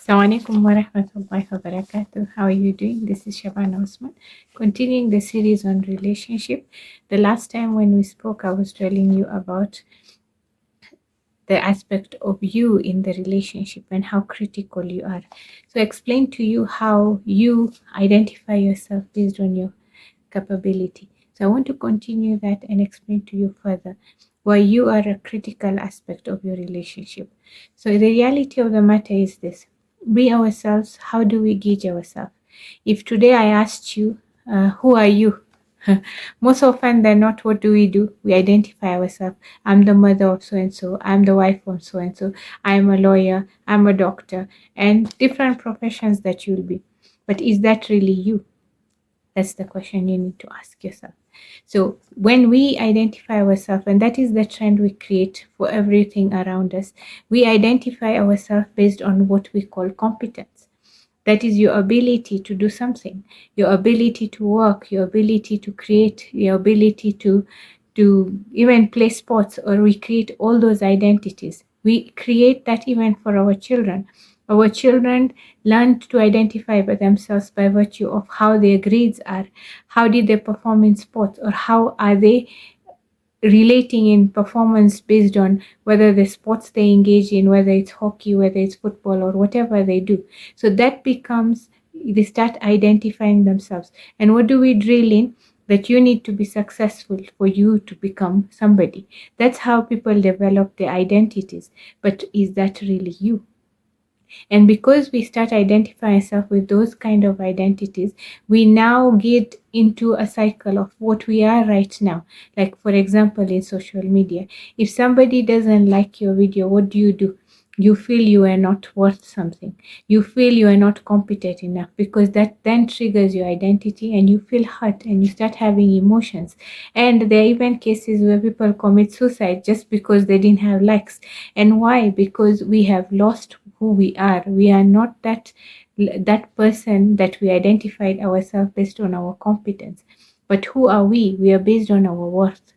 Assalamu alaikum wa rahmatullahi wa barakatuh. How are you doing? This is Shabana Osman. Continuing the series on relationship. The last time when we spoke, I was telling you about the aspect of you in the relationship and how critical you are. So I explained to you how you identify yourself based on your capability. So I want to continue that and explain to you further why you are a critical aspect of your relationship. So the reality of the matter is this: we ourselves, how do we gauge ourselves? If today I asked you, who are you? Most often than not, what do? We identify ourselves. I'm the mother of so and so. I'm the wife of so and so. I'm a lawyer. I'm a doctor, and different professions that you'll be. But is that really you? That's the question you need to ask yourself. So when we identify ourselves, and that is the trend we create for everything around us, we identify ourselves based on what we call competence. That is your ability to do something, your ability to work, your ability to create, your ability to even play sports, or we create all those identities. We create that even for our children. Our children learn to identify by themselves by virtue of how their grades are, how did they perform in sports, or how are they relating in performance based on whether the sports they engage in, whether it's hockey, whether it's football, or whatever they do. So that becomes, they start identifying themselves. And what do we drill in? That you need to be successful for you to become somebody. That's how people develop their identities. But is that really you? And because we start identifying ourselves with those kind of identities, we now get into a cycle of what we are right now. Like, for example, in social media, if somebody doesn't like your video, what do? You feel you are not worth something. You feel you are not competent enough, because that then triggers your identity and you feel hurt and you start having emotions. And there are even cases where people commit suicide just because they didn't have likes. And why? Because we have lost who we are. We are not that person that we identified ourselves based on our competence. But who are we? We are based on our worth.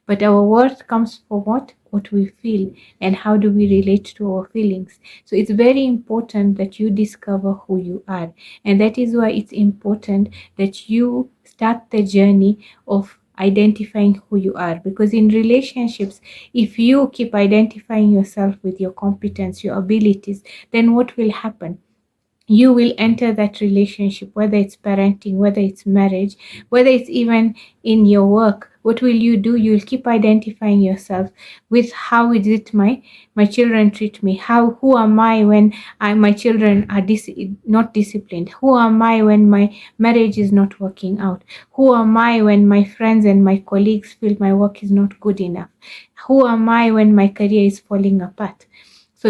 But our worth comes from what? What we feel, and how do we relate to our feelings. So it's very important that you discover who you are. And that is why it's important that you start the journey of identifying who you are. Because in relationships, if you keep identifying yourself with your competence, your abilities, then what will happen? You will enter that relationship, whether it's parenting, whether it's marriage, whether it's even in your work. What will you do? You'll keep identifying yourself with how is it my children treat me, who am I when my children are not disciplined, who am I when my marriage is not working out, who am I when my friends and my colleagues feel my work is not good enough, who am I when my career is falling apart. So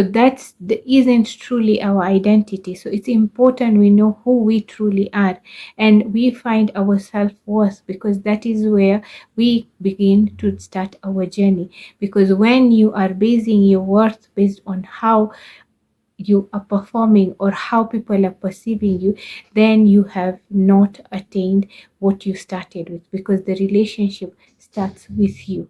isn't truly our identity. So it's important we know who we truly are, and we find our self-worth, because that is where we begin to start our journey. Because when you are basing your worth based on how you are performing or how people are perceiving you, then you have not attained what you started with, because the relationship starts with you.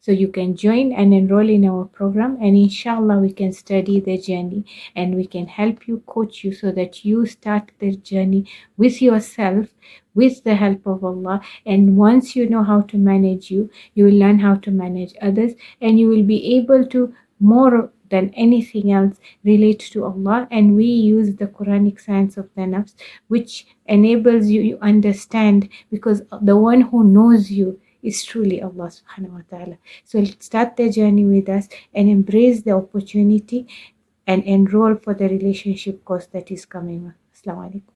So you can join and enroll in our program, and inshallah we can study the journey and we can help you, coach you, so that you start the journey with yourself, with the help of Allah. And once you know how to manage you will learn how to manage others, and you will be able to, more than anything else, relate to Allah. And we use the Quranic science of the nafs, which enables you understand, because the one who knows you is truly Allah subhanahu wa ta'ala. So start the journey with us and embrace the opportunity and enroll for the relationship course that is coming. Assalamu alaikum.